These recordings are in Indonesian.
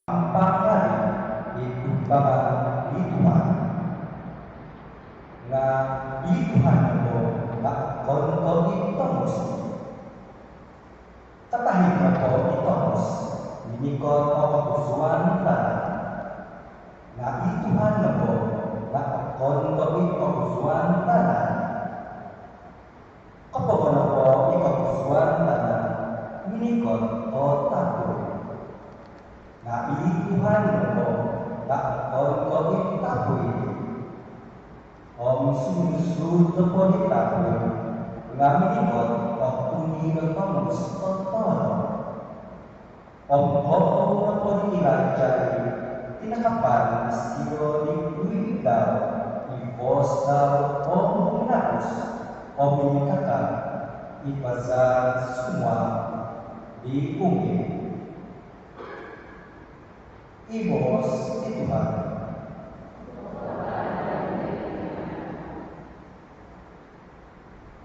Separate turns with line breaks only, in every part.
Pangari itumbangan di Tuhan nga di Tuhan mo nga konto itongos katahin mo po itongos minikot o kapusuan tanah nga di Tuhan mo nga konto itongsuan tanah kapag na po ikapusuan tanah minikot o tapo nga Tuhan mo nga konto itapoy Om susu teponi tapu ngami kot okuni ngetongus oton Om teponi ilajari tinakapan siro di kuidau ipos dau om minapus om inikaka ipazar semua di bumi ibos di Tuhan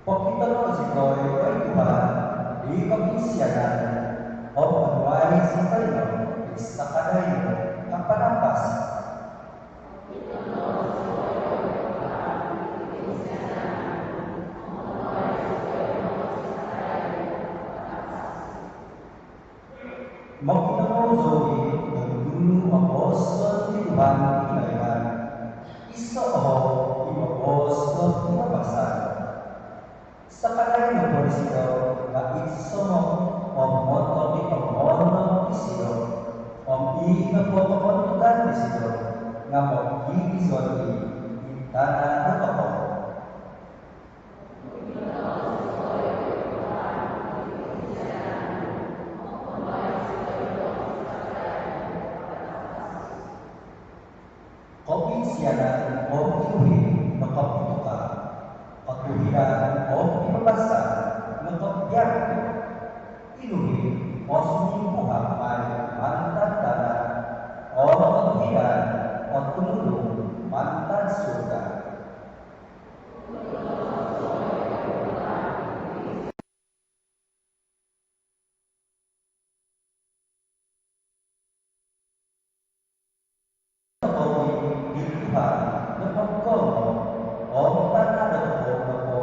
Pagkita si Koy ay Tuhan, di pag-isyanan, o manuari si Kayo, isa kadayo, kapanapas. Magkinamozogi, nagdunu apostol ni Tuhan kinaiman, isa o imapostol kinabasan. Sa kanay ng polisyo, na itsomo, o moto ni pamono isyo, o inapopamontugan isyo, nga mag-ibizon ni tanah na ako. Kopinsyanan o inuhin na kaputuka, patuhiran o ipabasan ng kabyarko, inuhin o sumimbuhang ay mantan-tanan o patuhiran o tumulong mantan-surga. Tuhan na pagkomo o tanah na po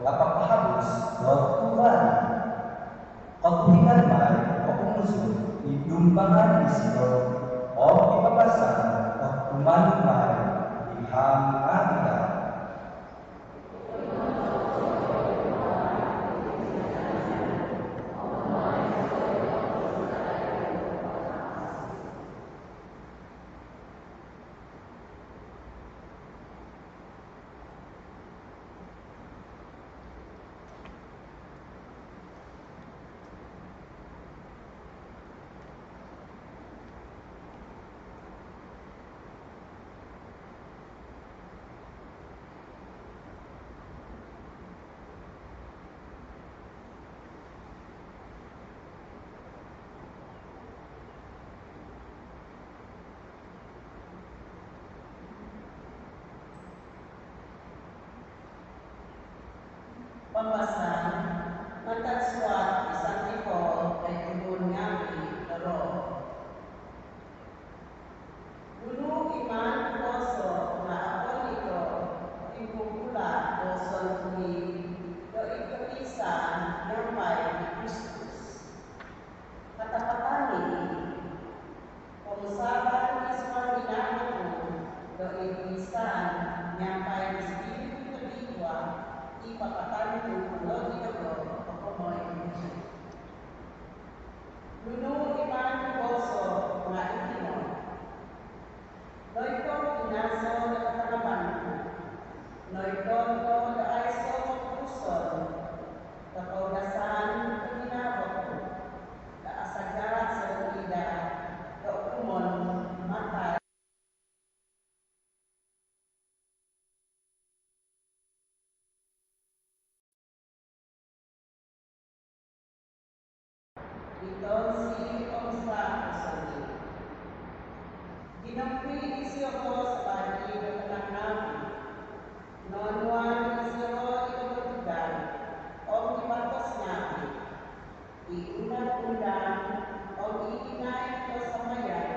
napakahabos o tuwan. Katuhingan man o umusun, idumbangan isino o ipapasan o umanuman ihang amina.
Pembahasan mantan suat isang ipol ay tubun ngaki laro. Dulu iman poso na apon ito ipupula o solpuni do ikapisan yampay ni Kristus. Katapatan ini pengusahaan isman ginagawa do ikapisan yampay ni Espiritu kedua ipapatan itu lagi itu pokoknya ini. Dulu iman poso na itino. Noito inaso na katanaban. Noito to na aiso puson. Kapaudasan keminawat. Kaasagat sa ulida. Kaukumon mata. Ito si Omsa Osani. Ginampi isyo ko sa bagi ng namin. Nonuan isyo ikabutugan o ipatos namin. Iunang-unang o iinay ko sa mayan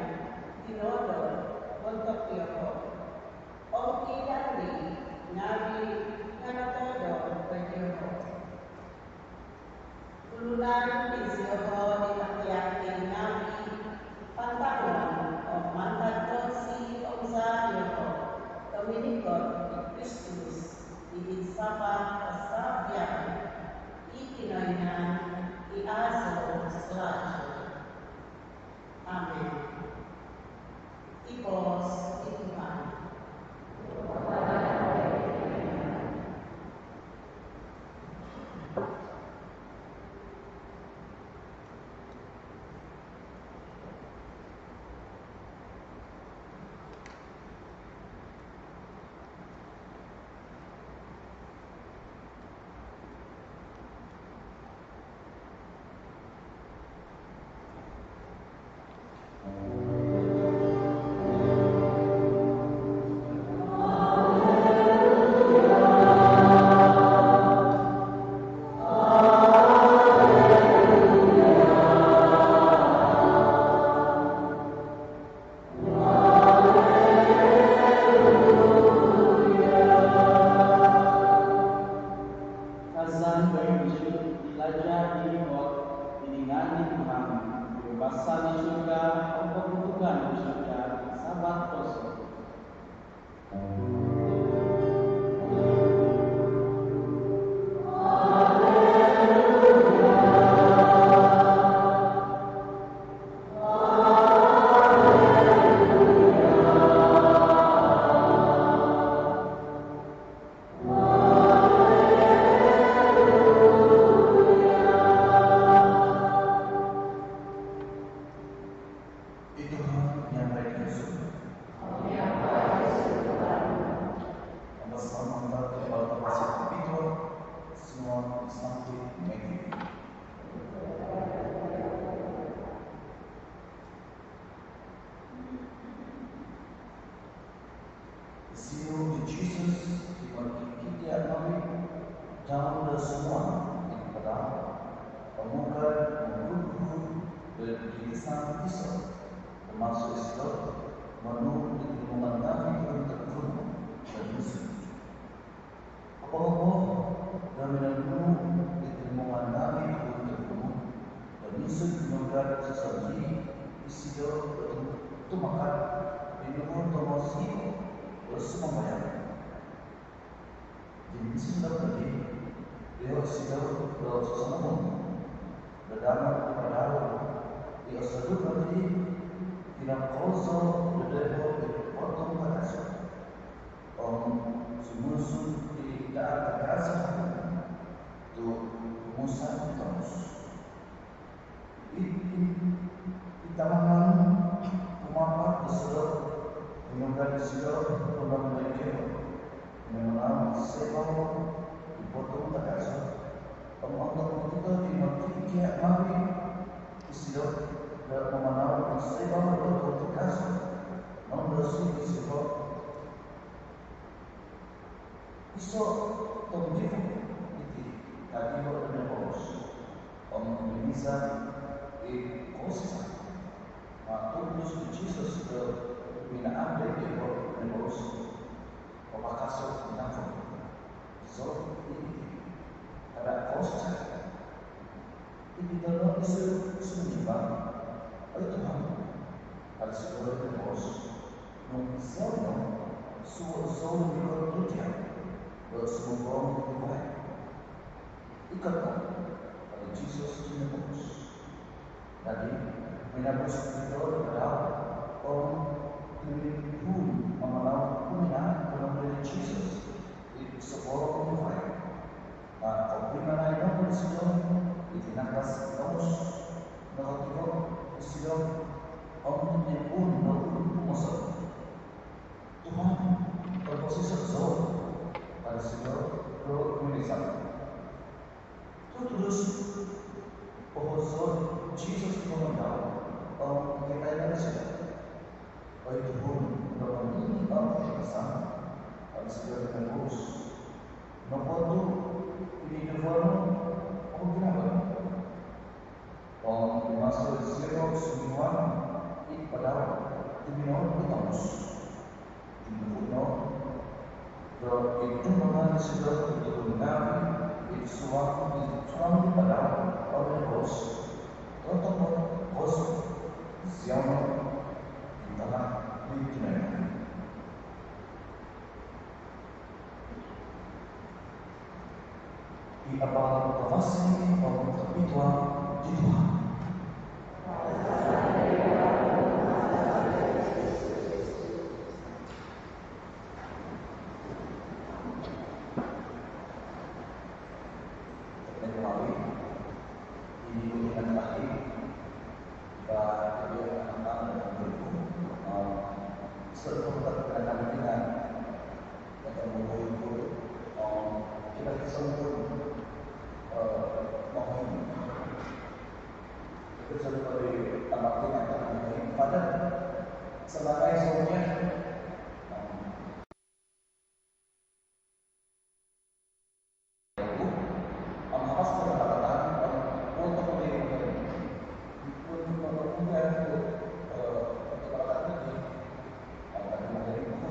Jesus dipertikia kami dalam semua kepada pemuka mengukur dan kisah termasuk Islam menurut lingkungan kami untuk dan Muslim. Apa-apa dan menurut lingkungan kami untuk dan Muslim menurut sesaji Islam itu maka lingkungan termasuk bersama banyak. Jadi sudah tadi dia sudah bersama berdamai kepada dia sudah tadi tidak kuasa berdamai potong kasar semusuh tidak kasar tu musa terus kita makan kemampuan sudah menunggu sudah dalam mereka memang sebab dipotong kasar Pemotong kita dimatikan mari istilah dan memanau sebab potong kasar membersih sebab iso terjadi itu tadi berada bos Indonesia kosa terus Jesus ke binaan dari bos Pemakaso binaan so ini ada kosa ini kalau isu sejumlah itu ada sebuah bos nunggu suatu kerja bersemua orang ikatkan pada Jesus di bos jadi menabus kita adalah orang pun mengenal punya dalam Jesus itu sebuah orang Pemimpinan yang bersidang ditindas terus melakukan sidang orang yang pun melakukan masalah Tuhan berposisi sejauh pada sidang komunisasi itu terus pohon Jesus mengenal orang kita yang bersidang baik pun dalam ini orang besar pada sidang yang lurus nomor itu ini depan mungkin apa? Kalau dimasuk zero semua ini pada diminum itu harus diminum. Kalau itu mana sudah ditunjukkan itu suatu itu pada orang bos, tetap bos siapa kita ditunjukkan. Di awal provasi maupun kebutuhan di Tuhan. Melalui ini dengan lagi kita akan serta berkaitan dengan yang mengumpul kita semua itu seperti tamat yang pada sebagai semuanya apa pendapatan untuk mendirikan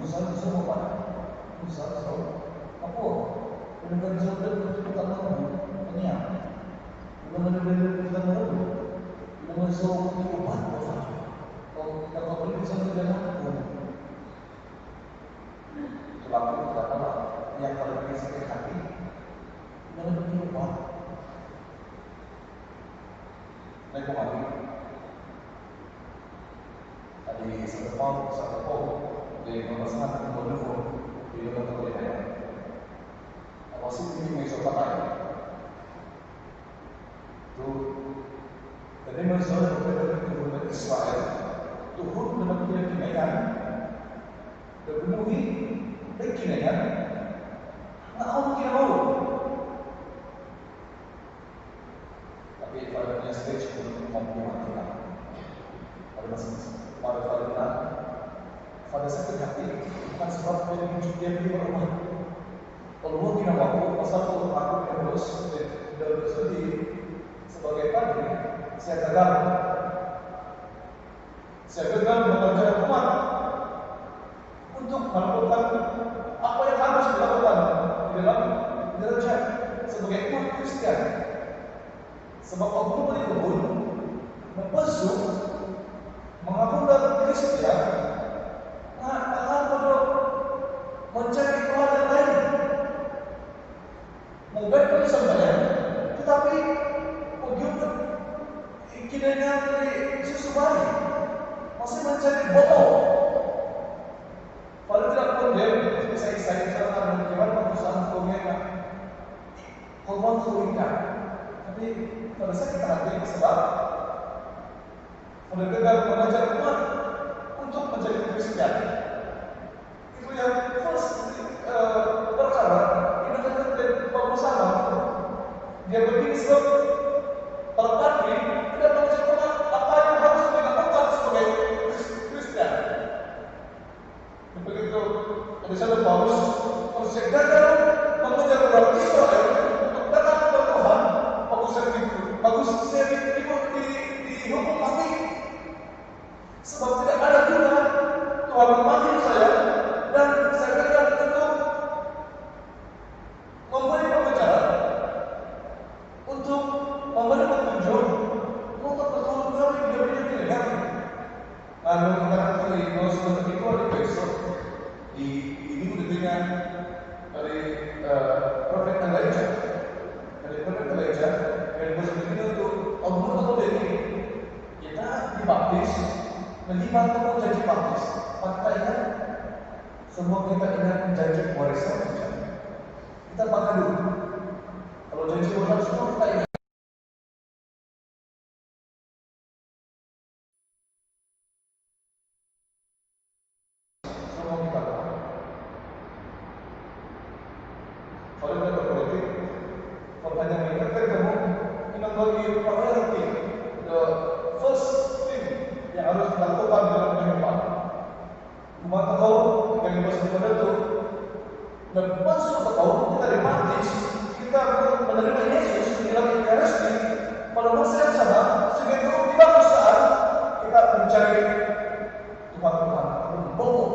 usaha semua usaha apa dengan saudara kita tahu ini apa dengan kita tahu dengan seorang obat kalau kita beli bisa dengan selalu kita tahu yang paling sakit hati dengan beli obat naik kembali tadi satu pol dari pemasangan modul di lembaga kuliah masih ini bisa pakai tu tadi masalah kepada Israel Tuhan dalam keyakinan berpenuhi keyakinan nak orang tidak mau tapi pada stage untuk memperhatikan pada masing-masing pada sakit hati bukan sebab pasal dia beli rumah. Kalau mau ginawa ko, pasal ko ako pinabos dalam studi sebagai padri, saya gagal mengerjakan umat untuk melakukan apa yang harus dilakukan di dalam gereja sebagai umat Kristen. Sebab aku beri kebun, membasuh, mengakunkan Kristen, akan mencari Tuhan yang lain. Mungkin tulisan banyak, tetapi ujung kiranya dari susu bayi masih mencari bohong. Kalau tidak pun dia saya karena bagaimana perusahaan hukumnya korban sulikan. Tapi pada saat kita hati sebab sudah gagal mengajar Tuhan untuk menjadi Kristen. Itu yang first perkara ini kan bersama dia begini sebab para padri tidak mengajar Tuhan apa yang harus dilakukan sebagai Kristen. Begitu ada satu Paulus konsep gagal mengajar orang Israel untuk datang kepada Tuhan. Bagus saya dihukum mati sebab tidak ada guna Tuhan memanggil saya dan saya gagal untuk memberi pembicaraan untuk memberi petunjuk untuk bertahun-tahun dia tidak. Lalu kita kembali kalau sudah begitu ada besok di minggu dengan dari Prophet Elijah dan bersebut untuk umur atau dari kita dibaptis melima tahun janji baptis. Makanya semua kita ingat janji warisan kita pakai dulu. Kalau janji warisan semua kita ingat. Semua kita pakai. Kalau kita berpolitik, kalau hanya mengingatkan kamu, ini bagi priority, the first thing yang harus dilakukan dalam kehidupan. Umat tahu yang dimaksud pada itu, dan masuk ke tahu kita dibaptis, kita menerima Yesus di dalam Ekaristi pada masa yang sama, sehingga itu di waktu saat kita mencari Tuhan, membangun,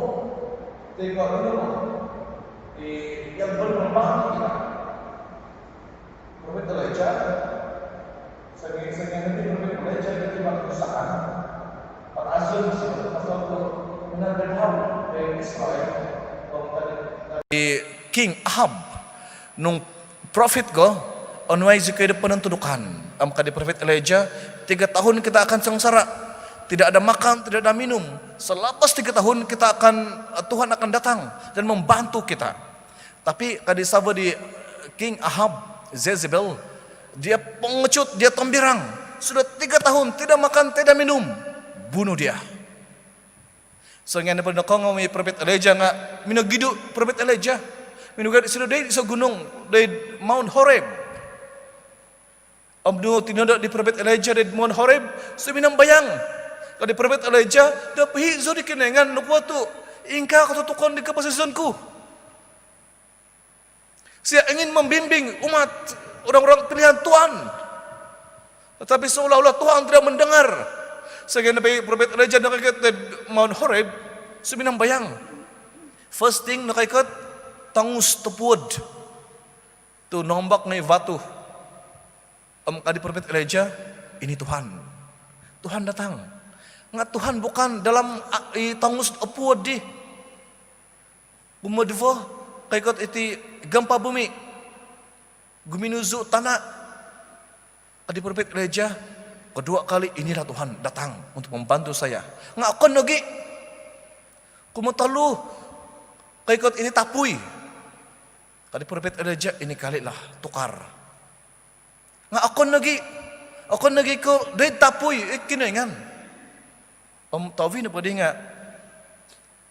tengok dulu yang bermanfaat kita. Prophet Elijah, sehingga nanti Prophet Elijah ketimbang kerusakan, pada asal masih pasal itu mengambil tahu dari Israel.
King Ahab, nung prophet ko, onway kayo penentudukan. Kadi Prophet Elijah, 3 tahun kita akan sengsara, tidak ada makan, tidak ada minum. Selepas 3 tahun kita Tuhan akan datang dan membantu kita. Tapi kadi sahabat di King Ahab, Jezebel, dia pengecut, dia tombirang. Sudah 3 tahun tidak makan, tidak minum, bunuh dia. So nga na pagkakong may Prophet Elijah nga minagido Prophet Elijah. Minugad sila day sa gunung, day Mount Horeb. Abdo tinada di Prophet Elijah day Mount Horeb, so minambayang. Kadi Prophet Elijah, dapahi zo di kinengan nukwato, ingka katutukan di kapasisyon ko. Siya ingin membimbing umat orang-orang pilihan Tuhan. Tetapi seolah-olah Tuhan tidak mendengar. Sehingga Nabi Prophet Elijah nakikita Mount Horeb, suminang bayang. First thing nakikita, tangus tepud. Tu nombak na batu. Kadi Prophet Elijah, ini Tuhan. Tuhan datang. Nga Tuhan bukan dalam tangus tepud di. Bumadvo, kaikot iti gempa bumi. Guminuzu tanah. Kadi Prophet Elijah, kedua kali inilah Tuhan datang untuk membantu saya. Nga akon lagi. Kumutalu. Kaikot ini tapuy. Kadi Prophet Elijah, ini kali lah tukar. Nga akon lagi. Akon lagi ko, day tapuy. Kinaingan. Tawi na pwede nga.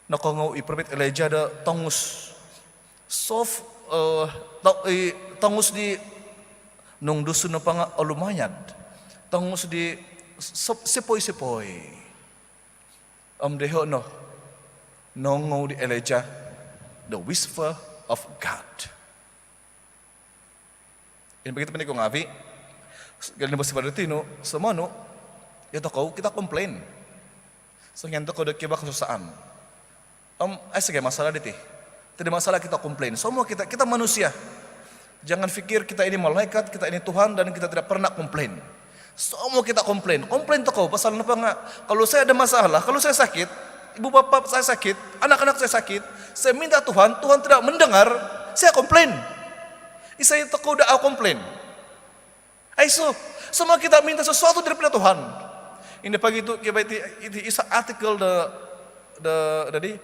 Nakangaw Prophet Elijah da tangus. Soft. Tangus di nung dusun na pa nga alumayad. Tangus di sipoy-sipoy. Deho no. Nongaw di Elijah. the whisper of God. Ini begitu penting kong avi. Ganun ba si Padre Tino, semua no, ito ko, kita komplain. So ngayon ko udah kiba kesusaan. Ay sige masalah dito. Tidak masalah kita komplain. Semua kita manusia. Jangan pikir kita ini malaikat, kita ini Tuhan dan kita tidak pernah komplain. Semua kita komplain. Komplain to ko pasal apa nga? Kalau saya ada masalah, kalau saya sakit, ibu bapak saya sakit, anak-anak saya sakit, saya minta Tuhan, Tuhan tidak mendengar, saya komplain. Saya to ko udah komplain. Ay so, semua kita minta sesuatu daripada Tuhan. Ini pagi itu kita itu isa artikel dari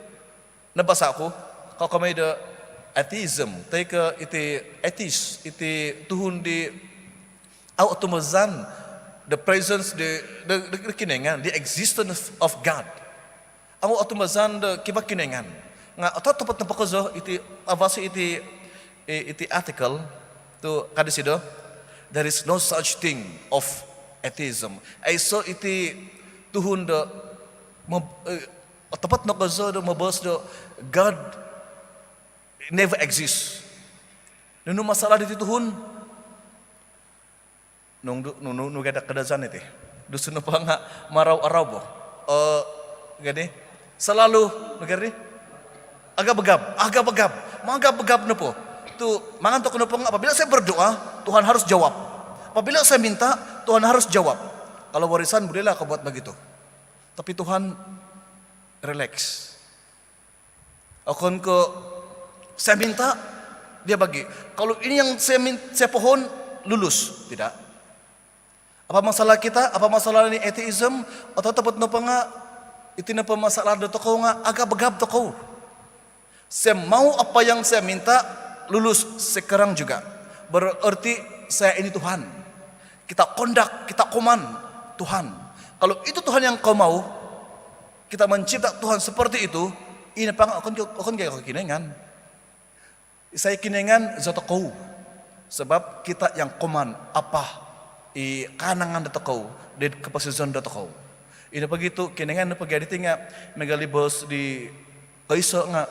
nabasa ako. Kalau kami the atheism, take iti atheist, iti tuhun di automazan the presence the kinengan, the existence of God. Ang automazan the kiba kinengan. Nga ato tepat na pakazo iti avasi iti article to kadisido. There is no such thing of atheism. Ay so iti tuhun the tepat na kazo the mabas the God never exists. Nung masalah dito tuhun, nung gada kadazan iti. Dusun pa nga maraw-araw bo. Gani selalu nagari agab-agab na po. Tu mangantok na po nga apabila saya berdoa, Tuhan harus jawab. Apabila saya minta, Tuhan harus jawab. Kalau warisan bolehlah kau buat begitu. Tapi Tuhan relax. Akan ke saya minta, dia bagi. Kalau ini yang saya pohon, lulus. Tidak. Apa masalah kita? Apa masalah ini atheism? Atau tepat no nga, itu na pa masalah do toko nga, agab-agab toko. Saya mau apa yang saya minta, lulus sekarang juga. Berarti saya ini Tuhan. Kita kondak, kita koman Tuhan. Kalau itu Tuhan yang kau mau, kita mencipta Tuhan seperti itu, ini pa nga, akan gaya kinengan. Saya kinengan zato kau. Sebab kita yang koman apa kanangan dato kau di kapasizon dato kau. Ini begitu kinengan na pagadi nga megalibos di kaiso nga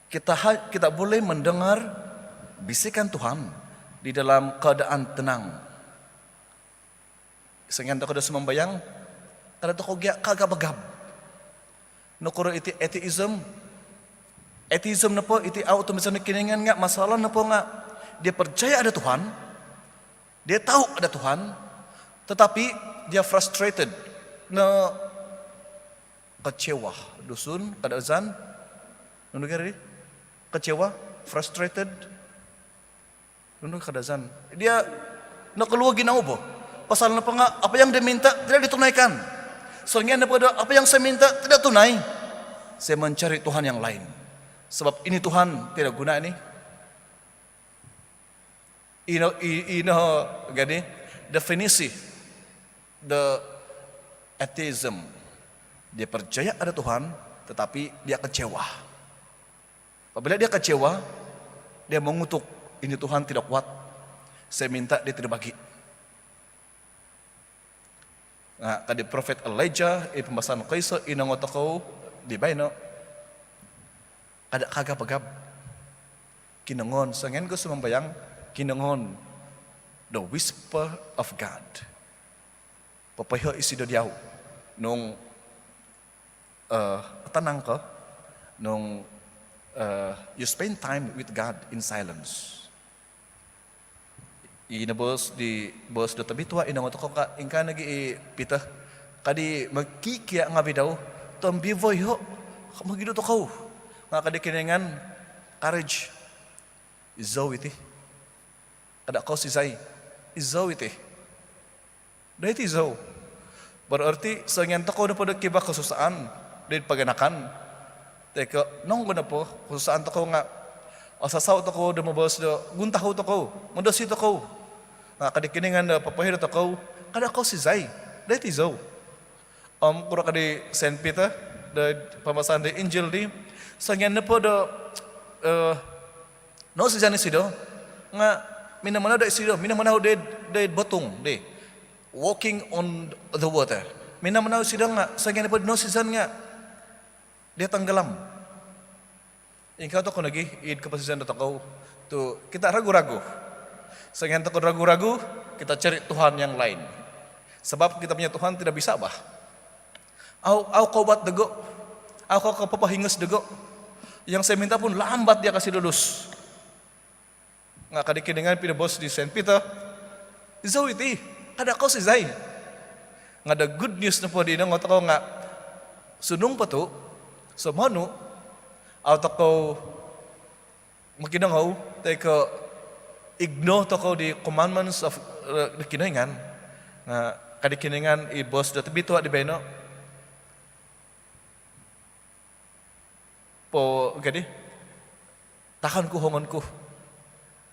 kita boleh mendengar bisikan Tuhan di dalam keadaan tenang. Sengan ko da sumambayang kada to ko kagabagab. No kuro iti atheism na po, iti automation na kiningan nga, masalah na po nga, dia percaya ada Tuhan, dia tahu ada Tuhan, tetapi dia frustrated, na kecewa, dusun, kadazan, nundu kari, kecewa, frustrated, nundu kadazan, dia nakaluwa ginawa po, pasal na po nga, apa yang dia minta, tidak ditunaikan, soalnya na po, apa yang saya minta, tidak tunai, saya mencari Tuhan yang lain. Sebab ini Tuhan tidak guna ini. Gani definisi the atheism. Dia percaya ada Tuhan, tetapi dia kecewa. Apabila dia kecewa, dia mengutuk, ini Tuhan tidak kuat. Saya minta dia tidak bagi. Nah, kadi Prophet Elijah, pembahasan kaisa inangotakaw di bayno. Ada kagab-agab kinangon sangen ko sumambayang kinangon the whisper of God. Papayo isido diaw nung tanang ko nung you spend time with God in silence. Inabos di bos do tabitwa inangot ko ka ingka nagi pita kadi magkikiya nga bidaw tombivoy ho magido to ko. Mga kadikiningan, courage, izaw iti. Kada ko si Zay, izaw iti. Dahil izaw. Berarti, sa nganta ko na po nagkiba kasusaan, dahil paganakan. Teka, nung ko na po, kasusaan to ko nga, asasaw to ko, dumabos do, guntaho to ko, mundasi to ko. Mga kadikiningan, papahiro to ko, kada ko si Zay, dahil izaw. Kura kadi St. Peter, dahil pamasahan di Angel di, so yan na po do no si Janis do nga minamanaw da isido minamanaw de botong de walking on the water minamanaw sido nga sa yan na po no si Jan nga dia tanggalam Ikaw to ko lagi, id kapasisan na takaw. To, kita ragu-ragu. Sa ngayon ko ragu-ragu, kita cari Tuhan yang lain. Sebab kita punya Tuhan tidak bisa bah. Au kau buat dego. Au kau papahingus dego. Yang saya minta pun lambat dia kasih lulus. Nga kadikin dengan pinabos di St. Peter. Izaw iti, ada kau si Zay. Nga ada good news na po di nang ko nga sunung pa to, sa manu, out ako makinangaw, tayo ko ignore to ko the commandments of the kinaingan, nga kadikiningan i-boss dati bito at di ba no? Po, gani, takan ko hongon ko,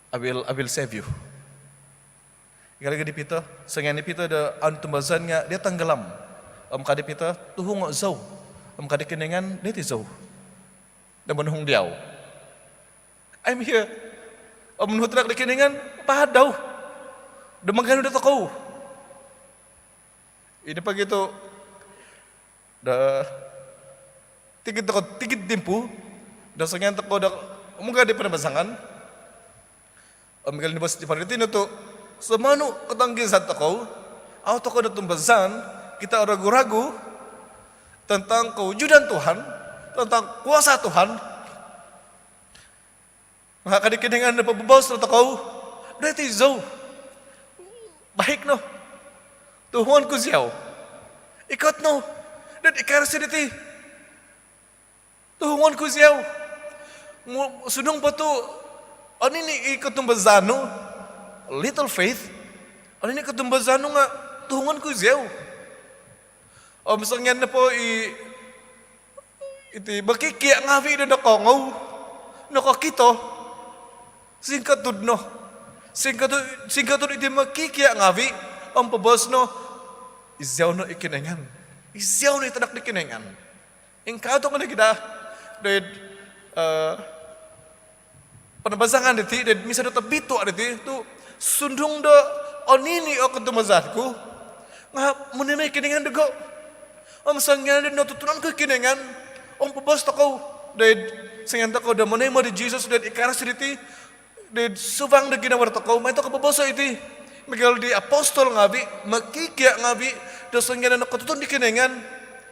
I will save you. Gara-gara pito, sa nga ni pito da antumazan nga dia tanggalam. Kadi pito tuhong zaw. Kadi kiningan dia ti zaw. Da manuhong diaw. I'm here. Menutrak di kiningan pahadaw. Da magano da takaw. Ini pag ito da tigid timpu da sa nga takaw da umuga di panabasangan. Migal ni bas di paritino to semanu ketanggi sa takaw, auto ko na tumbasan, kita ragu-ragu tentang kewujudan Tuhan, tentang kuasa Tuhan. Maka kadikiningan na pababawas na takaw, dati zo, baik no, Tuhan ko siyaw, ikot no, dan ikarasi dati, Tuhan ko siyaw, sunong pa to, ano ini ikot tumbasan no, little faith, ano ini ketumbasan nga tuhungan ko siyaw. O misalnya na po iti bakikiya nga vi na nakongaw, nakakito, singkatud no, singkatud iti makikiya nga vi, ang pabos no, isyaw no ikinengan, isyaw no itanak ni kinengan. Ingkaw to ka na kita, dahil panabasangan diti, dahil misa na tabito diti, to, sundung do onini o ketumazatku nga munimay kiningan dugo om sangyan din natutunan ko kiningan om pabos ko dahil sangyan ko da munay mo di Jesus dahil ikaras diti dahil subang da ginawar ko may to kapaboso iti Miguel di apostol nga bi magkikya nga bi dahil sangyan na nakatutun di kiningan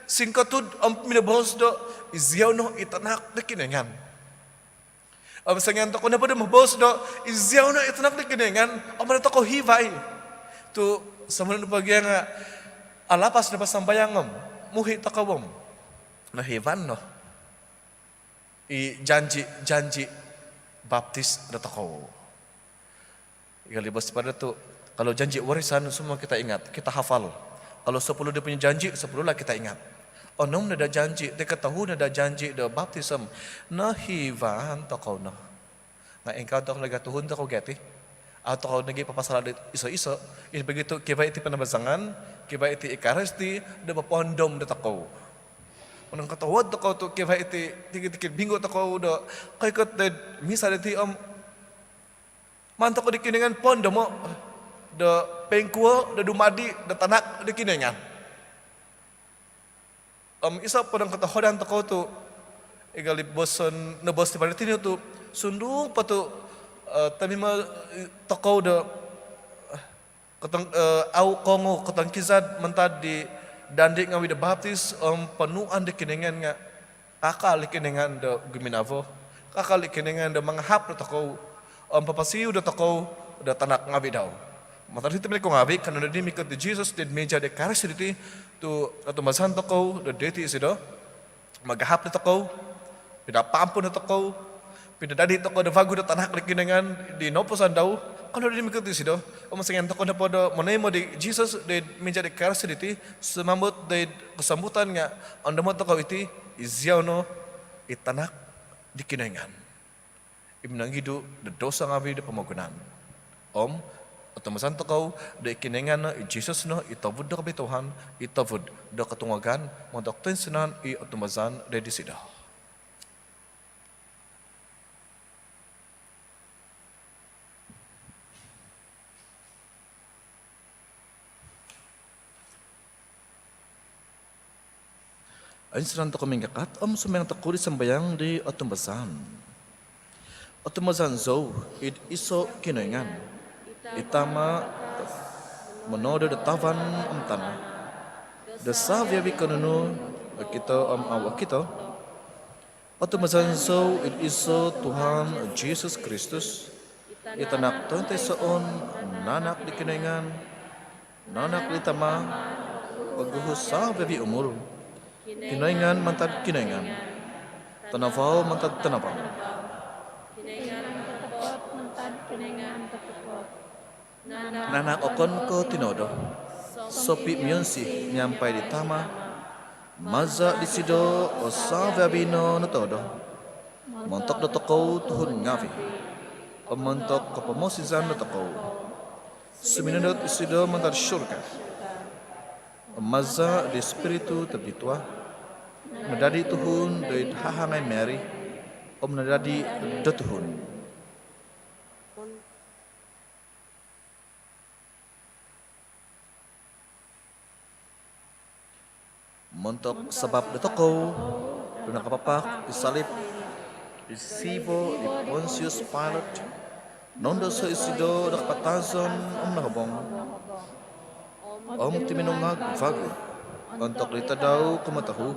singkatud om minabos do izyaw no itanak di kiningan. Sa ngayon ko na po na mabos do, izyaw na itanak na kiningan, o manito ko hivay. To, sa mga napagyan nga, alapas na pasambayangom, muhi takawom, na hivan no. Janji, baptis na takaw. Ikalibas pa na to, kalau janji warisan, semua kita ingat, kita hafal. Kalau 10 dia punya janji, 10 lah kita ingat. Onom na da janji, teka tahu na da janji da baptism na hivan takaw na. Nga engkau tak lagi tuhun takaw gati. Atau kau nagi papasala iso-iso, ini begitu kiba iti panabasangan, kiba iti ikaresti, da mapondom da takaw. Unang katawad takaw to kiba iti tigit-tigit bingo takaw da kay kat da misa iti mantok ko di kiningan pondo mo da pengkuo da dumadi da tanak di kiningan. Isa pa ng katahodan takaw to igalip boson na bos ti palitin to sundung pa to tabi ma takaw da katang au kongo katang kizad mantad di dandik nga wida baptis panuan di kiningan nga akal kiningan da guminavo kakal kiningan da mga hap na takaw papasiw da takaw da tanak nga daw. Matalik tabi ko ngabi kanunod ni mikot di Jesus did meja de karasiti to atumasan takaw da deti isido maghahap na takaw pinapampo na takaw pinadadi takaw da vago da tanak likinangan di noposan daw kanunod ni mikot di isido umasangan takaw na po da manay mo di Jesus did meja de karasiti sumambot de kasambutan nga ang damot takaw iti izyaw no itanak di kinangan ibnangido da dosa nga da pamagunan at masan takaw da ikinengan na Jesus no itavud da kabituhan itavud da katungagan mo dokten sinan atumazan da disida. Ayon sinan to kaming kakat sumayang takuri sambayang di atumazan. Otumazanzo id iso kinoingan. Itama menodo de tavan amtana. De savia vi kanunu kita awak kita. Otumazanzo id iso Tuhan Yesus Kristus. Itanak tonte soon nanak di kinoingan. Nanak di tama. Baguhus savia vi umur. Kinoingan mantad kinoingan. Tanavaw mantad tanavaw. Nanak okon ko tinodo. Sopi myonsi nyampai di tama. Maza di sido o savabino notodo. Montok do toko tuhun ngavi. O montok ko pamosizan do toko. Suminodot isido mantar syurga. O maza di spiritu terbitua. Menjadi tuhun dari hahangai Mary. O menjadi do tuhun. Montok sebab de toko duna kapapak disalib disibo di Pontius Pilate nondo so isido dak patazon nahobong timinungag vagu untuk ditadau kumatahu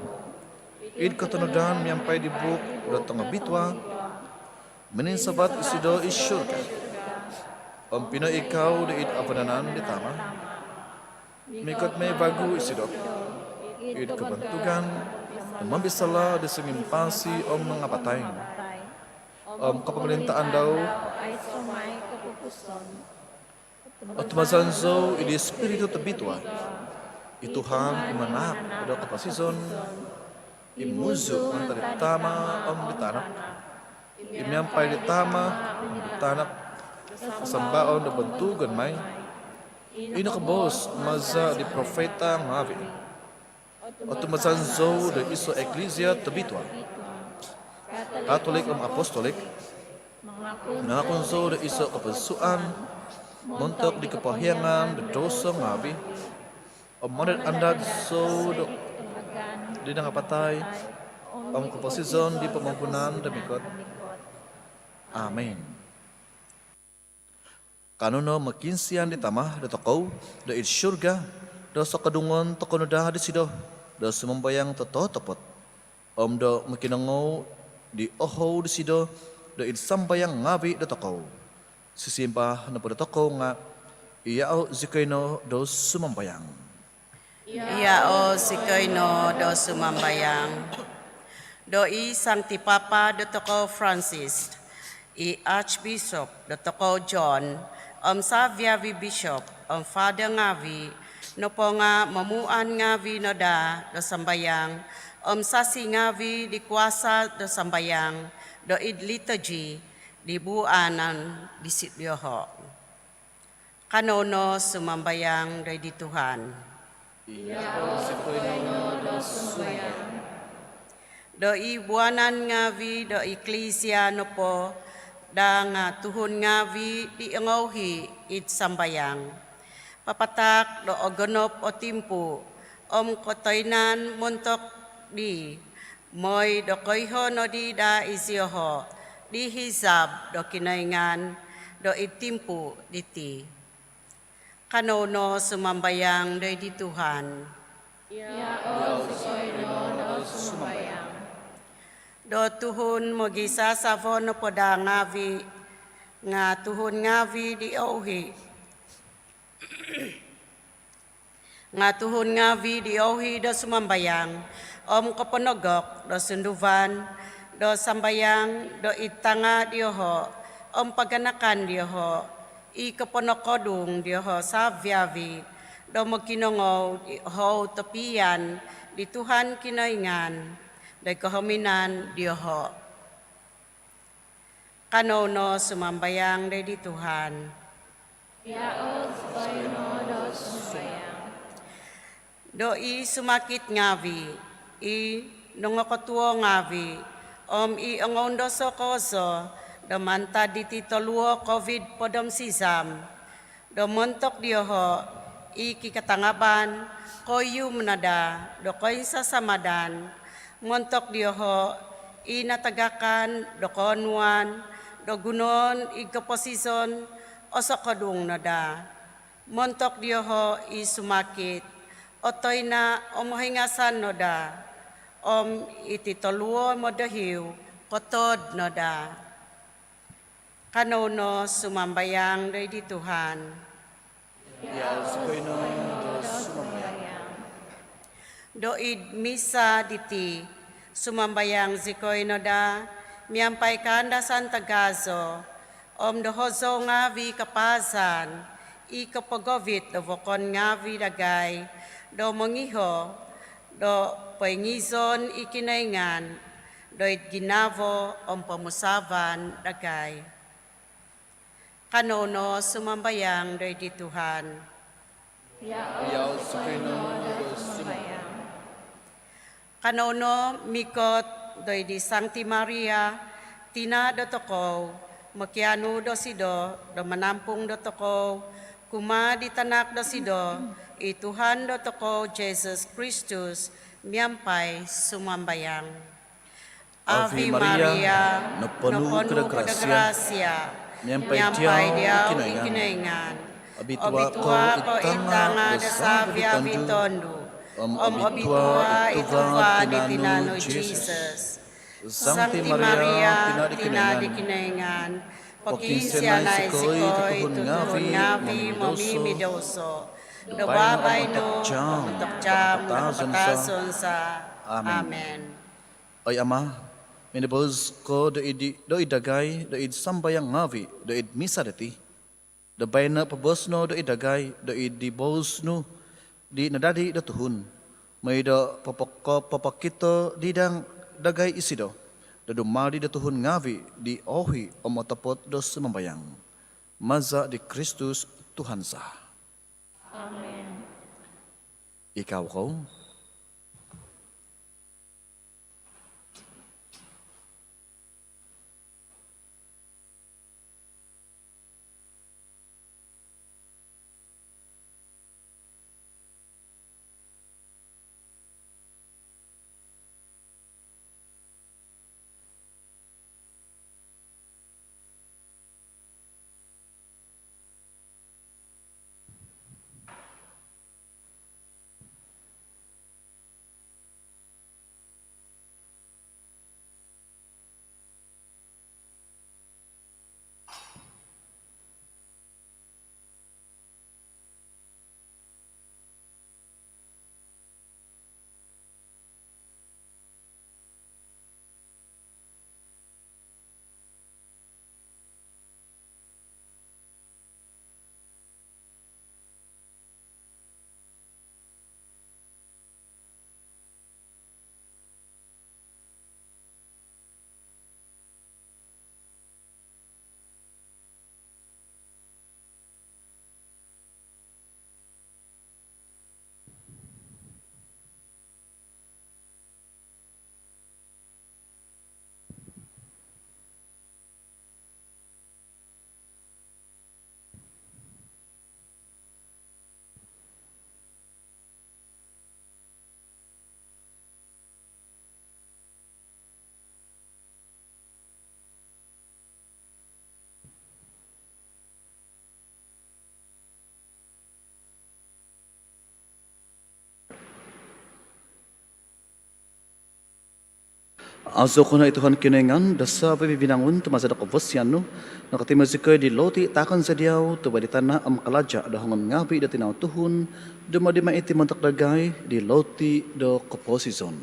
id katonodan nyampai di buk udah tengah bitwa menin sabat isido isyurga pino ikau de id apananan di tama mikot me vagu isido id kebentukan membisala disemimpasi mengapatay kepemerintahan daw at mazanzo id espiritu terbitwa ituhan imanak udah kapasison imuzu antara tama ditanak imyampai ditama ditanak sambaon da bentugan may ina kabos maza di profeta ngavi Otumazanzo de iso eklesia tebitwa. Katolik apostolik. Mengakunzo de iso kepesuan. Montok di kepahiangan de dosa ngabi. Omonet anda so do di nangapatay. Keposizon di pemampunan demikot. Amin. Kanuno makinsian di tamah de tokow de it syurga. Dosa kedungon tokonodah di sido. Do sumambayang toto topot do makinango di oho di sido do id sambayang ngabi do toko sisimpah na pada toko nga iyao zikaino do sumambayang
do sumambayang do i Sancti Papa do toko Francis i Archbishop do toko John Savia vi Bishop Father ngavi no po nga mamuan ngavi no da do sambayang sasi ngavi di kuasa do sambayang do id liturgy di buanan di sityoho kanono sumambayang do di Tuhan do i buanan ngavi do eklesia no po da nga tuhun ngavi di ngohi id sambayang papatak do ogonop o timpu kotoinan montok di moy do koiho no di da izioho di hizab do kinaingan do itimpu diti kanono sumambayang do di Tuhan do tuhun mogisa savon no poda ngavi nga tuhun ngavi di ohi nga tuhun ngavi di ohi do sumambayang kapanogok do sunduvan do sambayang do itanga dioho paganakan dioho i kaponokodung dioho savyavi do makinongo ho topian di Tuhan kinaingan do kahominan dioho kanono sumambayang di Tuhan doi sumakit ngavi i nongokotuo ngavi i angondo sokoso do manta di titoluo COVID podom sisam do montok dioho i kikatangaban koyu menada do koy sasamadan montok dioho i natagakan do konuan do dogunon igaposison o sa kadung na da. Montok diyoho isumakit, otoy na omohingasan no da, ititoluo mo dahiw, kotod no da. Kanono sumambayang day di Tuhan. Doid misa diti, sumambayang zikoy no da, miyampay kanda Santa Gazo, dohozo nga vi kapazan, ikapagovit do vokon nga vi dagay, do mangiho, do paingizon ikinaingan, doid ginavo pamusavan dagay. Kanono sumambayang doid di Tuhan.
Yaw sukino sumambayang.
Kanono mikot doy di Sancti Maria, tina do toko, makianu do sido, do manampung do toko, kuma di tanak do sido, Tuhan do toko Jesus Christus, miyampay sumambayang. Ave Maria,
napuno kada grasya,
miyampay diyaw ikinaingan,
Abitua
ko itanga da savia vitondo, obitua ituva di tinano Jesus. Sancti Maria, tinadikinaingan, pakinsya na isikoy, tutuhon ngavi, mamimidoso, dababay no, takjam, nakapatason sa Amen.
Ay Ama, minibos ko do idagay, do sambayang ngavi, do misa dati. Do bayna pabosno do idagay, do idibosno, di nadadi do tuhun. May do papakito di dang dagay isido. Do dumadi do tuhun ngavi, di ohi o matapot do sumambayang. Maza di Kristus Tuhan sah.
Amen.
Ikaw ko, aso ko na ituhan kinengan dasa pabibinangun tumasada ko vosyano nakatimazikoy di loti takan sa diyaw tuba di tanah am kalaja dahongan ngabi da tinaw tuhun duma di maiti mantak dagay di loti do koposison.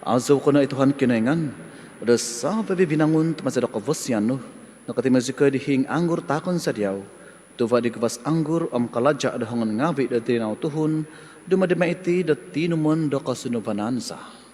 Aso ko na ituhan kinengan dasa pabibinangun tumasada ko vosyano nakatimazikoy di hing anggur takon sa diyaw tuva di kebas anggur kalaja dahongan ngabi da tinaw tuhun duma di maiti da tinumon da kasunubanansa.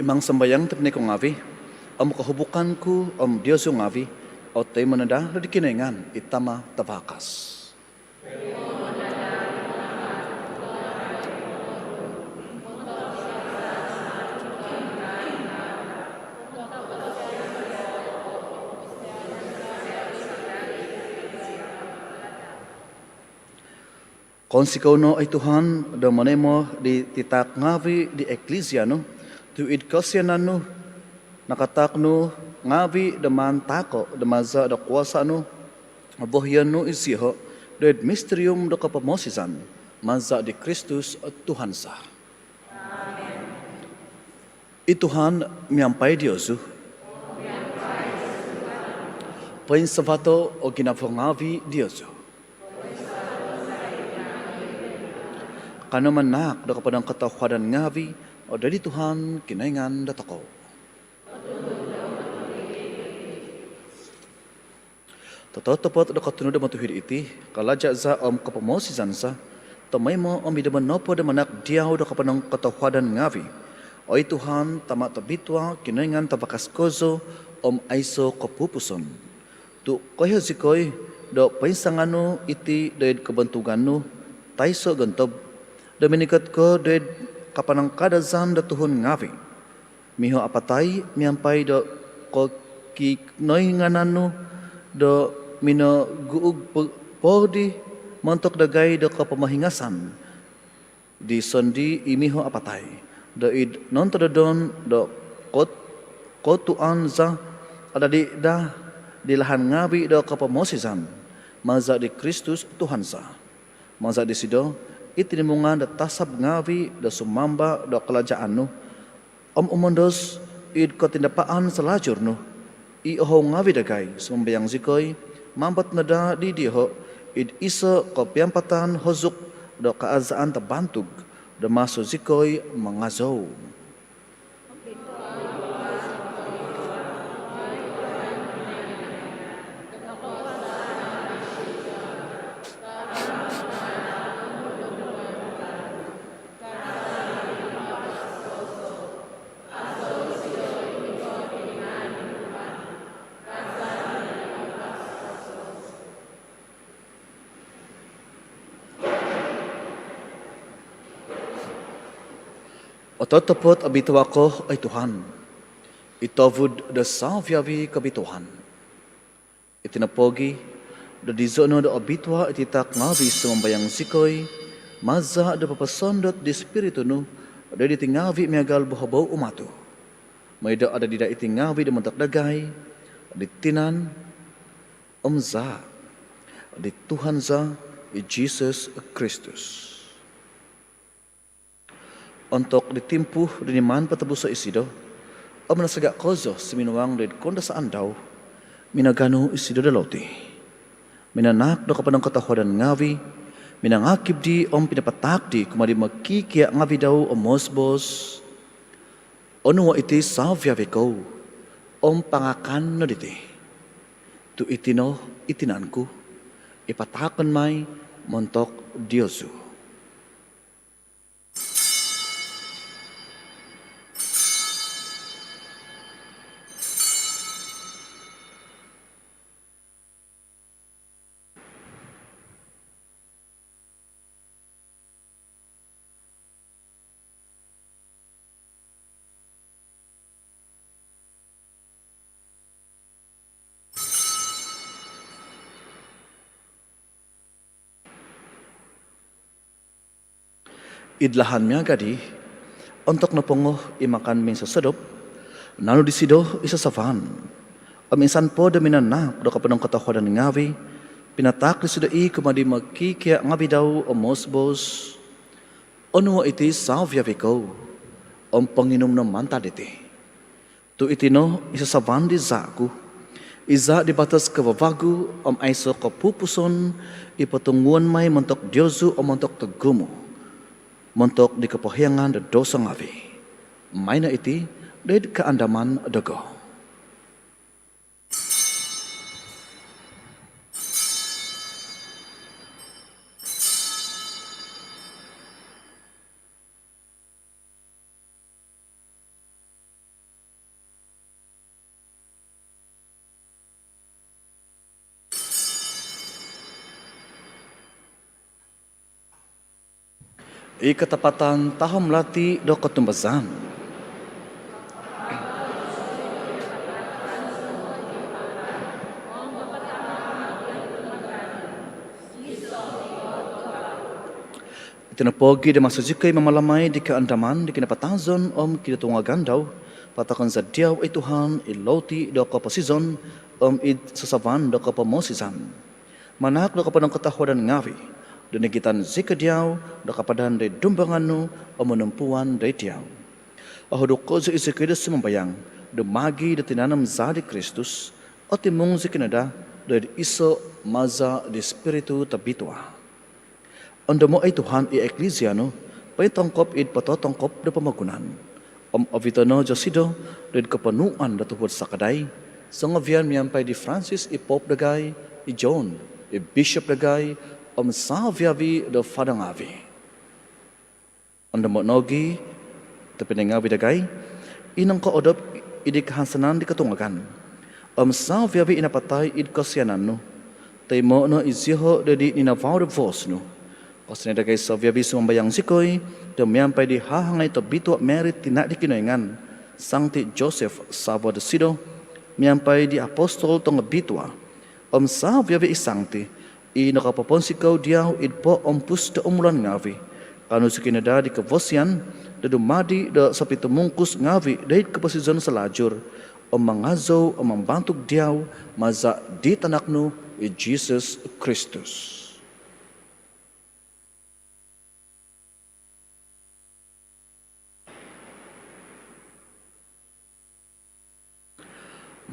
Imang sembayang tapni ko ngavi, kahubukanku Diyos yung ngavi, o tayo manada na di kinaingan, itama tabakas. Kung sikaw no ay Tuhan, da manemo di titak ngavi di eklesia no, tuid kasyanan no, nakatak no, ngavi da man tako, da maza da kuasa no, abohyan no isiho, da mysterium da kapamosisan, maza di Kristus at Tuhan sa. Ituhan miyampay Diyosu. Pain sabato o ginapangavi Diyosu. Kano man nak da kapadang katawadan ngavi o dari Tuhan kinaingan datako. Totoo-topot da katunod da matuhid iti, kalajak za kapamosisan sa, tamay mo idaman nopo da manak diyaw da kapadang katawadan ngavi. O Tuhan tamat tabitwa kinaingan tabakas kozo aiso kapupuson. Tu kaya zikoy do paisangano iti dayad kabantugan taiso gantob. Dominikat ko dayad kapanang kadazan da tuhon ngavi. Miho apatay miyampay do ko kiknoy nganano do mino guug podi montok dagay do kapamahingasan. Di sondi imiho apatay. Doid non tadadon do kotuan za ada di lahan ngabi do kapamosisan maza di Kristus Tuhan sa maza di sido itinimungan da tasab ngavi da sumamba do kalajaan no umondos id ko tindapaan salajur no iho ngavi dagay sumbayang zikoy mambat na da di diho id isa ko piampatan hozuk do kaazaan tabantug da maso zikoy mangazo. Ototopot abitwa ko ay Tuhan. Itovud da savyavi kabituhan. Itinapogi da dizono da abitwa ititak ngavi sumambayang sikoy maza da papasondot di spiritu no da ditingavi miagal buhabaw umato. May da ada dida itingavi da mantak dagay ditinan za di Tuhan za Jesus Kristus. Untuk ditimpuh diniman patabuso isido, o manasagak kozo siminuang red konda sa andaw, minagano isido daloti. Minanak do kapanang katawadan ngavi, minangakib di pinapatak di kumadi magkikia ngavi daw mosbos, ono iti savya veko, pangakan no diti. Tu itino itinanku, ipatakan may montok Diyosu. Idlahan miya gadi, untuk napungo imakan min sa sadop, nano disido isa sa van. Aminsan po daminan na, do kapanong katawadan ngavi, pinatak disido kumadi magkikia ngavi daw mosbos, ono iti savya viko, panginom na manta diti. Tu itino isa sa van di zaku, iza di batas kawawagu, aiso kapupuson, ipatunguan may montok Diyosu montok tagumo. Montok di kapahiyangan da dosa ngavi. May na iti, dahil kaandaman dago. ketepatan tahun melati do ketumbazan. Itina pogi de masujukai mamalamai di keandaman di kena patazon kita tunga gandau patakan zadiau Tuhan iloti do posizon id sesavan do posizan manak do padang ketahuan ngawi dan kitan zikadiau do padan de dumbanganu menumpuan de diau ahodo kozo isikida sembayang de magi de tinanam zadi Kristus otimung zikinada de iso maza de spiritu tabitua. Anda mo ay Tuhan i eklesia no, pay tangkop id patotangkop na pamagunan. Avitano jasido, red kapanuan na tuhod sa kaday, sa ngavian miyampay di Francis i Pope dagay, i John, i Bishop dagay, sa viavi do fadangavi. Anda mo nogi, tapinangavi dagay, inang kaodop idi kahansanan di katungagan. Sa viavi inapatay id kasyanan no, tay mo no iziho dadi ninavaw de vos no. Pasal ada kay Sofia bisu membayang sikoy, demiampai di hahangay to bitu merit tinak di kinoingan, Sankti Joseph Savo de Sido, miampai di apostol tong bitua, Sofia bi isangti, i nakapapon sikaw diaw idpo pus de umulan ngavi, kanu sikinada di kevosian, de dumadi de sapi temungkus ngavi, dahit keposizon selajur, mangazo membantuk diaw, maza di tanaknu i Jesus Kristus.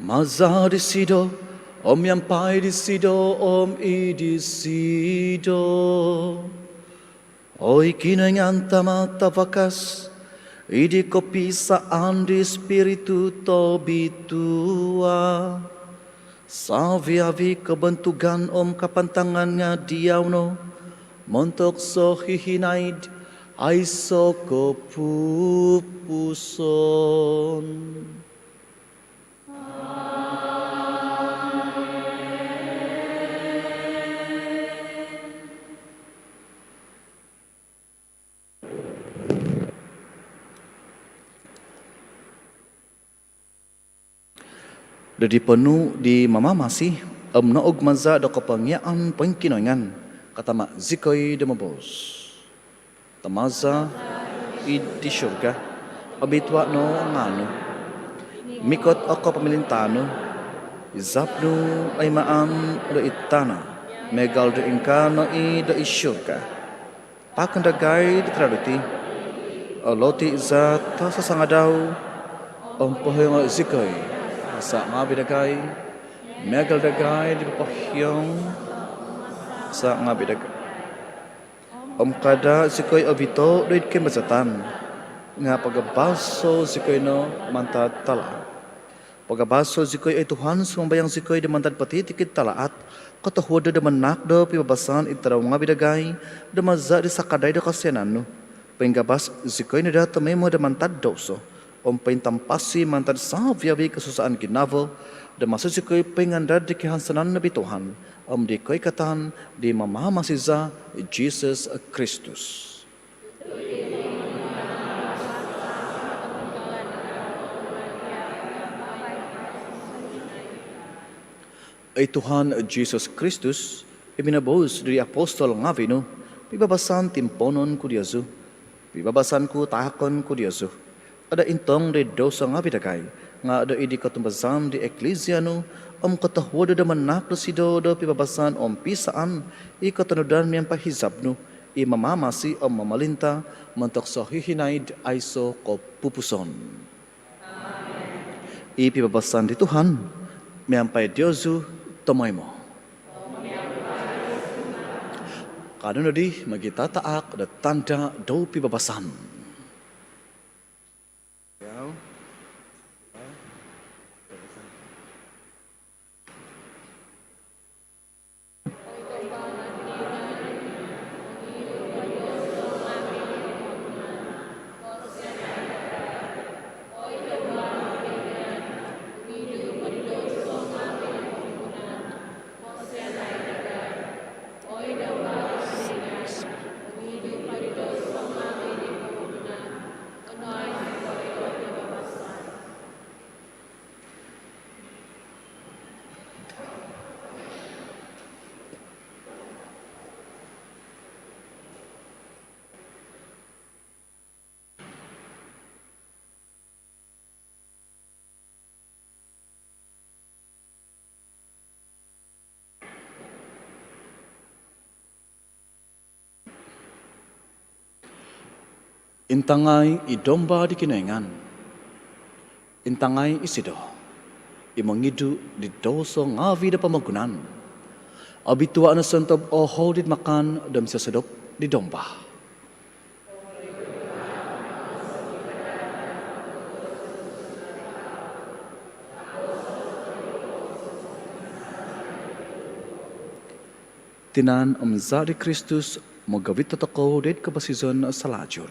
Maza di sido, yampai di sido, i di sido. Oi kinengan tamak tavakas, idi kopisaan di spiritu tobitua. Saviavi kebentugan kapantangan nga diawno, montok so hihinaid, ay so kopupuson. Jadi penuh di mama masih naog maza do kapangyaan pengkinoingan kata mak zikoi de mabos tamaza id di syurga abitwa no ngano mikot ako pamilintano izapnu ay maan do itana megal do ingkano i do isyurga pakandagay di traduti aloti iza ta sasangadaw pohong zikoi sa ngabi dagay, megal dagay di papahyong sa ngabi dagay. Kada sikoy abito doit kay mazatan nga pagabaso sikoy no mantad tala. Pagabaso sikoy ay Tuhan sumbayang sikoy di mantad patitikid talaat katahuda de manakdo pibabasan itaraw ngabi dagay de mazza di sakaday do kasyanan no. Pengabas sikoy na data may mo de mantad doso. Pentampasi mantad saviavi kesusaan kinavo dan masuk sikoi pengandad di kehansanan Nabi Tuhan di koi katan di mama masiza Jesus Kristus. Ay Tuhan Jesus Kristus ibinabos dari apostol ngavino pibabasan timponon ku diazu pibabasan ku tahakon ku diazu ada intong de dosa nga bidagay nga ada idi katumbazan di eklesia no katahuda da manak sido do pibabasan pisaan i katanudan miyang pahizab no i mamamasi mamalinta mantok sa hihinaid aiso ko pupuson. I pibabasan di Tuhan miyang pay Diyosu tomoy mo. Kanunod di magitataak da tanda do pibabasan. Intangai I domba di kinengan. Intangai isido. I mengidu di doso ngavi da pemagunan. Abitua na sentob o hodit makan dam sesedop di domba. Tinan Zari Kristus magawit tatakaw det kabasizon salajur.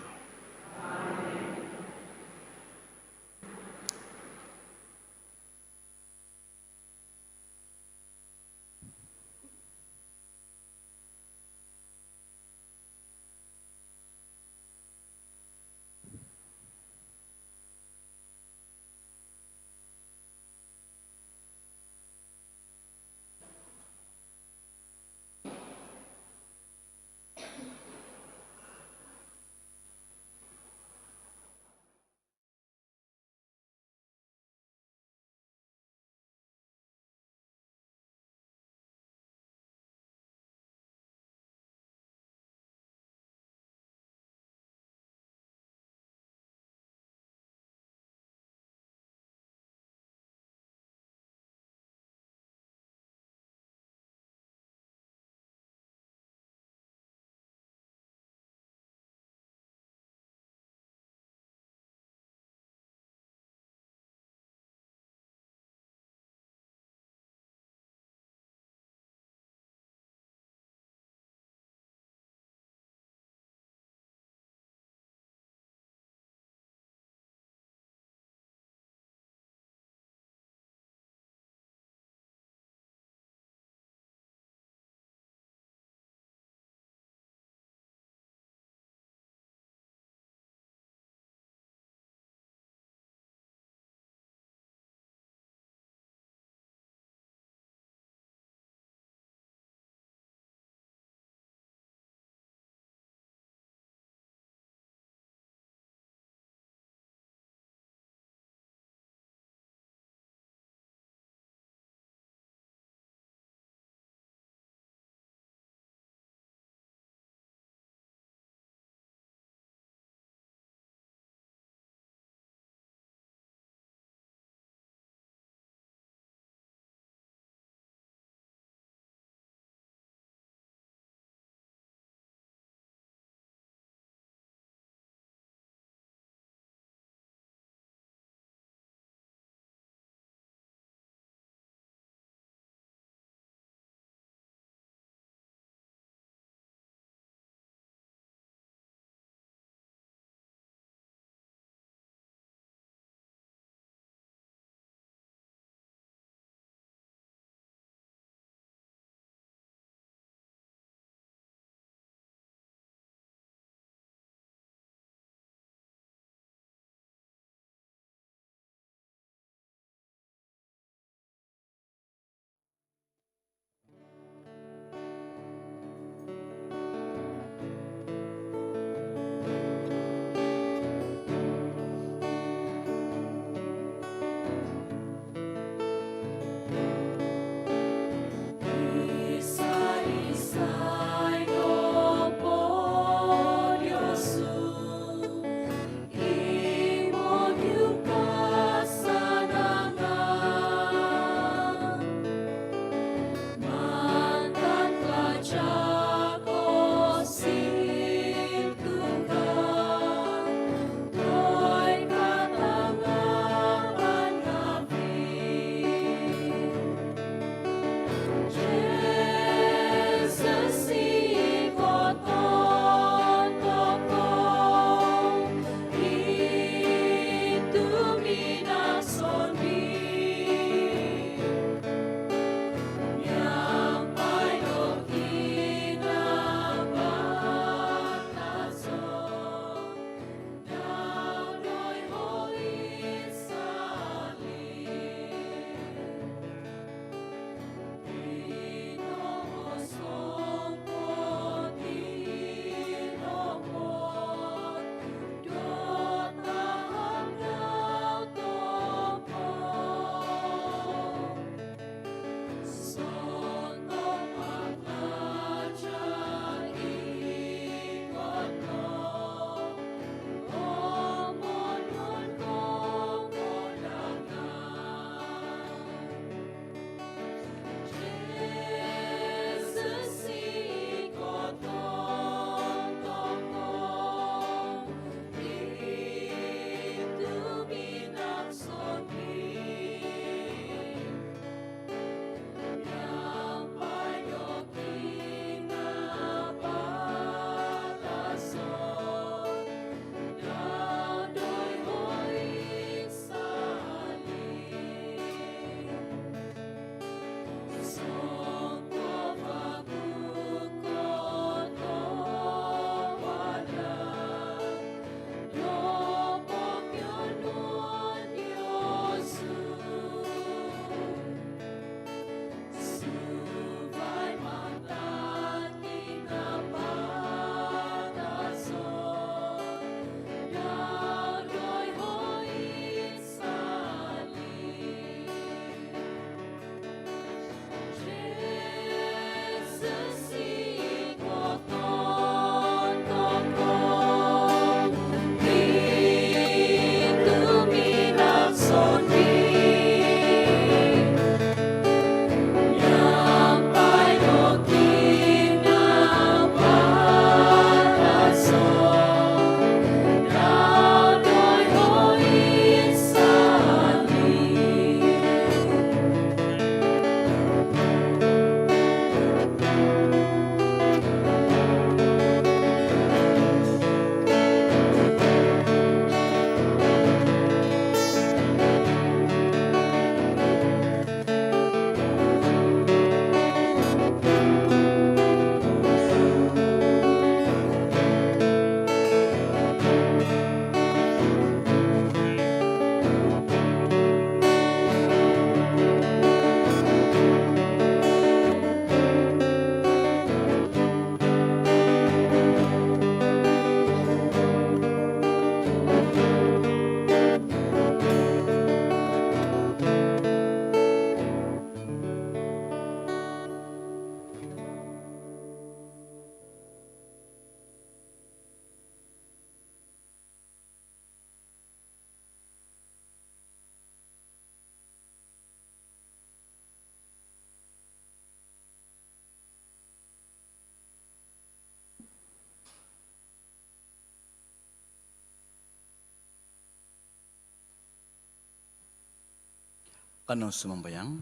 Kano sumambayang?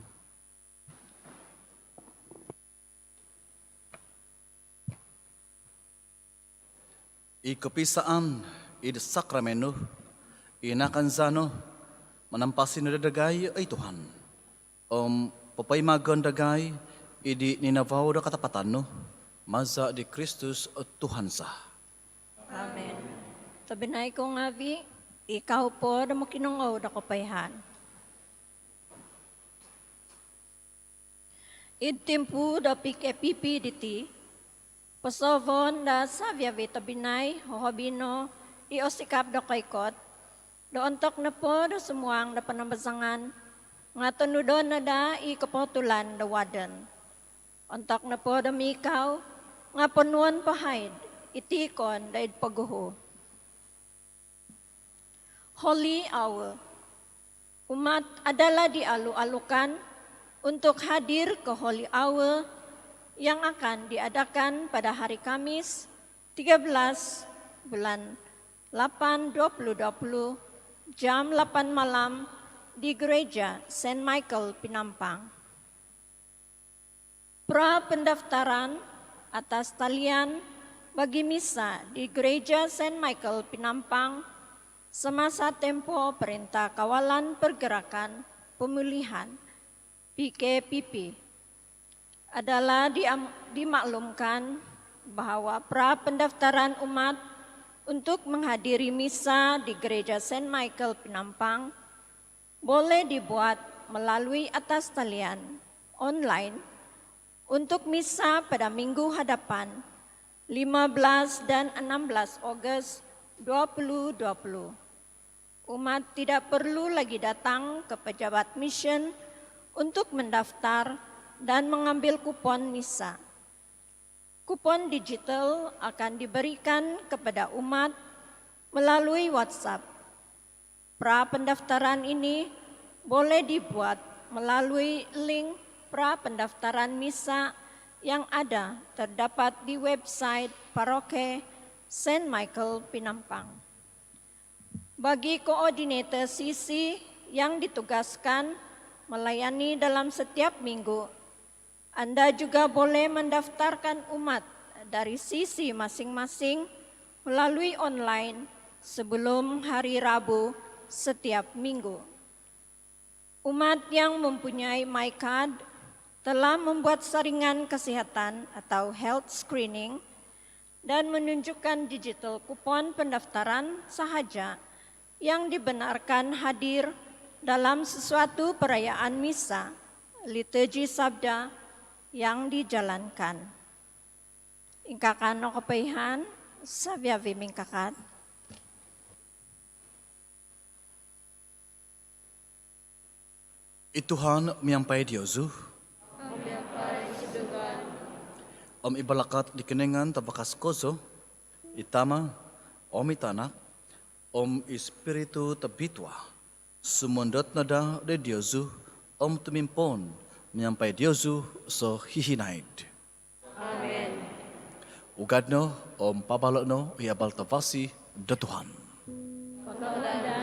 Ikapisaan, id sakramento, inakanzano, manampasin na dagay ay Tuhan. Papaymagan dagay, idi ninavaw da katapatan no, maza di Kristus at Tuhan sa.
Amen. Tabinay ko nga, Vi, ikaw po na makinungaw na kapayhan. Idtimpu da pikepipiditi, pasovon da savya vitabinay, hohabino, iosikap da kaykot, doontok na po da sumuang da panambasangan, nga tunudon na da ikapotulan da wadan. Ontok na po da mikaw, nga punuan pahayd, itikon da paguho. Holy Hour, umat adalah di alu-alukan, untuk hadir ke Holy Hour yang akan diadakan pada hari Kamis 13 bulan 8 2020 jam 8 malam di Gereja Saint Michael Pinampang. Pra pendaftaran atas talian bagi misa di Gereja Saint Michael Pinampang semasa tempo Perintah Kawalan Pergerakan Pemulihan PKPP adalah dimaklumkan bahwa pra pendaftaran umat untuk menghadiri misa di Gereja Saint Michael Pinampang boleh dibuat melalui atas talian online untuk misa pada minggu hadapan 15 dan 16 Agustus 2020. Umat tidak perlu lagi datang ke pejabat mission untuk mendaftar dan mengambil kupon misa. Kupon digital akan diberikan kepada umat melalui WhatsApp. Pra pendaftaran ini boleh dibuat melalui link pra pendaftaran misa yang terdapat di website Paroke Saint Michael Pinampang. Bagi koordinator sisi yang ditugaskan melayani dalam setiap minggu, Anda juga boleh mendaftarkan umat dari sisi masing-masing melalui online sebelum hari Rabu setiap minggu. Umat yang mempunyai MyCard telah membuat saringan kesehatan atau health screening dan menunjukkan digital kupon pendaftaran sahaja yang dibenarkan hadir dalam sesuatu perayaan misa, liturgi sabda yang dijalankan. Ingkakan no kapayhan, sabya vimingkakat.
Ituhan miyampay Diyosu. Ibalakat di kenengan tabakas koso, itama, itanak, Espiritu tabitwa. Sumundot na da de Diyosu, tumimpon, miyampay Diyosu so hihinaid.
Amen.
Ugad no, pabalo no, iabal tavasi, da Tuhan.
Pagkaulada